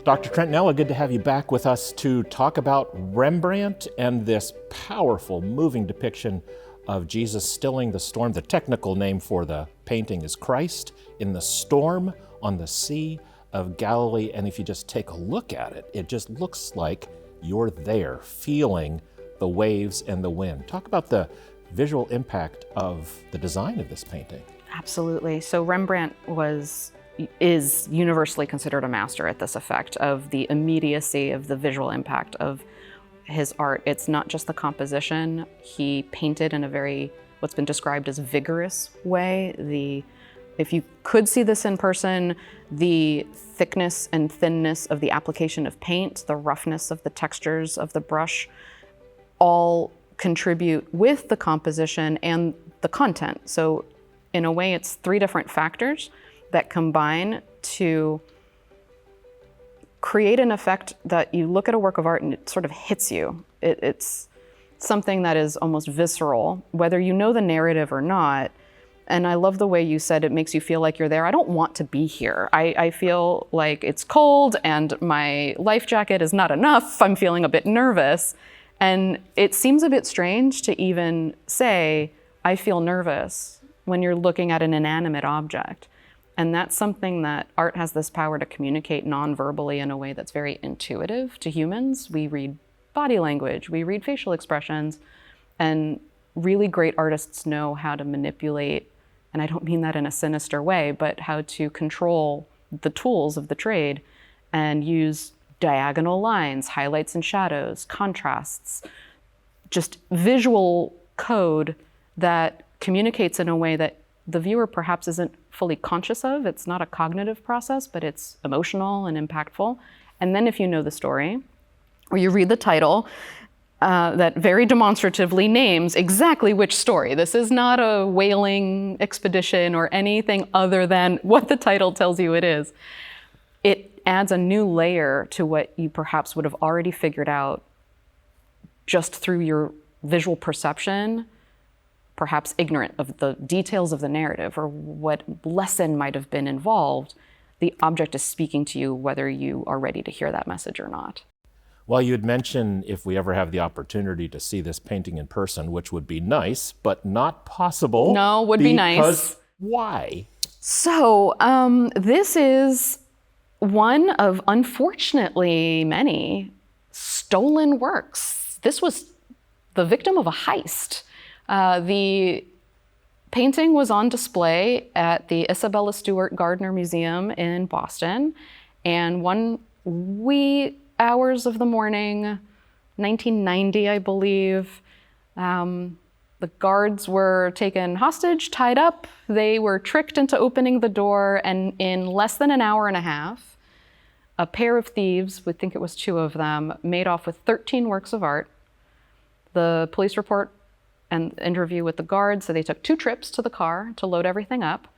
Dr. Trentinella, good to have you back with us to talk about Rembrandt and this powerful, moving depiction of Jesus stilling the storm. The technical name for the painting is Christ in the storm on the Sea of Galilee. And if you just take a look at it, it just looks like you're there feeling the waves and the wind. Talk about the visual impact of the design of this painting. Absolutely. So Rembrandt is universally considered a master at this effect of the immediacy of the visual impact of his art. It's not just the composition. He painted in a very, what's been described as vigorous way. If you could see this in person, the thickness and thinness of the application of paint, the roughness of the textures of the brush, all contribute with the composition and the content. So in a way, it's three different factors that combine to create an effect that you look at a work of art and it sort of hits you. It's something that is almost visceral, whether you know the narrative or not. And I love the way you said it makes you feel like you're there. I don't want to be here. I feel like it's cold and my life jacket is not enough. I'm feeling a bit nervous. And it seems a bit strange to even say, I feel nervous when you're looking at an inanimate object. And that's something that art has this power to communicate non-verbally in a way that's very intuitive to humans. We read body language, we read facial expressions, and really great artists know how to manipulate, and I don't mean that in a sinister way, but how to control the tools of the trade and use diagonal lines, highlights and shadows, contrasts, just visual code that communicates in a way that the viewer perhaps isn't fully conscious of. It's not a cognitive process, but it's emotional and impactful. And then if you know the story, or you read the title, that very demonstratively names exactly which story. This is not a whaling expedition or anything other than what the title tells you it is. It adds a new layer to what you perhaps would have already figured out just through your visual perception, perhaps ignorant of the details of the narrative or what lesson might have been involved. The object is speaking to you whether you are ready to hear that message or not. Well, you had mentioned if we ever have the opportunity to see this painting in person, which would be nice, but not possible. No, would be nice. Because why? So this is one of, unfortunately, many stolen works. This was the victim of a heist. The painting was on display at the Isabella Stewart Gardner Museum in Boston, and one wee hours of the morning, 1990, I believe, the guards were taken hostage, tied up. They were tricked into opening the door, and in less than an hour and a half, a pair of thieves, we think it was two of them, made off with 13 works of art. The police report and interview with the guards, so they took 2 trips to the car to load everything up.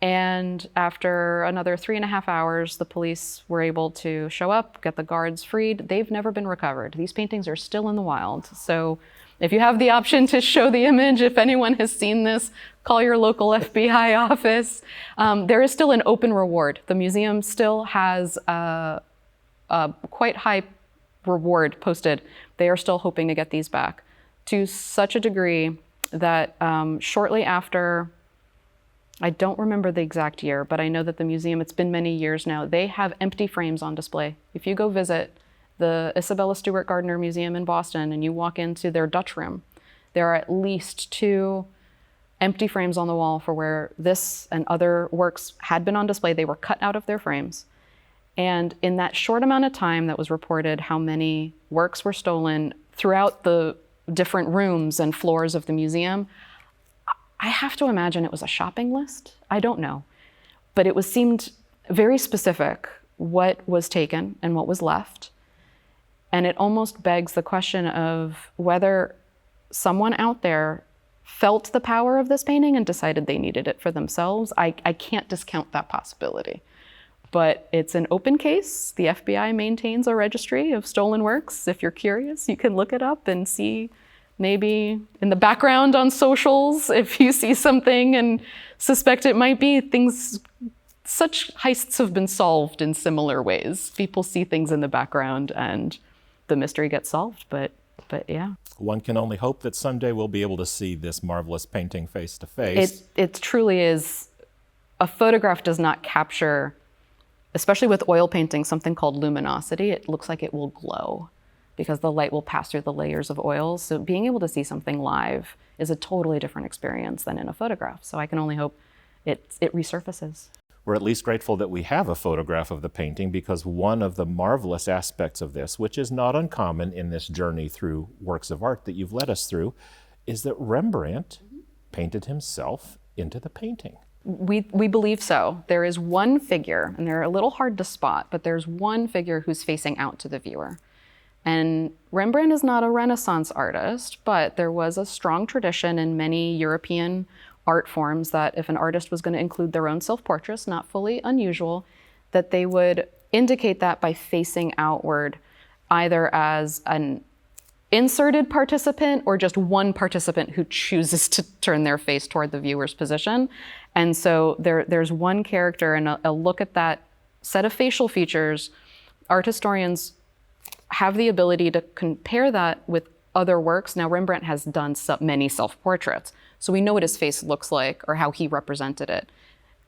And after another 3.5 hours, the police were able to show up, get the guards freed. They've never been recovered. These paintings are still in the wild. So if you have the option to show the image, if anyone has seen this, call your local FBI office. There is still an open reward. The museum still has a quite high reward posted. They are still hoping to get these back, to such a degree that shortly after, I don't remember the exact year, but I know that the museum, it's been many years now, they have empty frames on display. If you go visit the Isabella Stewart Gardner Museum in Boston and you walk into their Dutch room, there are at least 2 empty frames on the wall for where this and other works had been on display. They were cut out of their frames. And in that short amount of time that was reported how many works were stolen throughout the different rooms and floors of the museum, I have to imagine it was a shopping list. I don't know. But it seemed very specific what was taken and what was left. And it almost begs the question of whether someone out there felt the power of this painting and decided they needed it for themselves. I can't discount that possibility. But it's an open case. The FBI maintains a registry of stolen works. If you're curious, you can look it up and see maybe in the background on socials, if you see something and suspect it might be, things such heists have been solved in similar ways. People see things in the background and the mystery gets solved, but yeah. One can only hope that someday we'll be able to see this marvelous painting face to face. It truly is. A photograph does not capture, especially with oil painting, something called luminosity. It looks like it will glow because the light will pass through the layers of oils. So being able to see something live is a totally different experience than in a photograph. So I can only hope it resurfaces. We're at least grateful that we have a photograph of the painting, because one of the marvelous aspects of this, which is not uncommon in this journey through works of art that you've led us through, is that Rembrandt painted himself into the painting. We believe so. There is one figure, and they're a little hard to spot, but there's one figure who's facing out to the viewer. And Rembrandt is not a Renaissance artist, but there was a strong tradition in many European art forms that if an artist was going to include their own self-portraits, not fully unusual, that they would indicate that by facing outward, either as an inserted participant or just one participant who chooses to turn their face toward the viewer's position. And so there's one character, and a look at that set of facial features. Art historians have the ability to compare that with other works. Now, Rembrandt has done many self-portraits, so we know what his face looks like or how he represented it.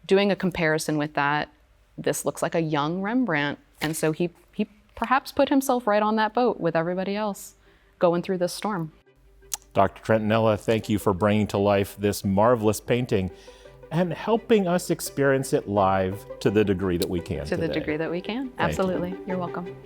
Doing a comparison with that, this looks like a young Rembrandt, and so he perhaps put himself right on that boat with everybody else going through this storm. Dr. Trentinella, thank you for bringing to life this marvelous painting and helping us experience it live to the degree that we can To the today. degree that we can, absolutely. You're welcome.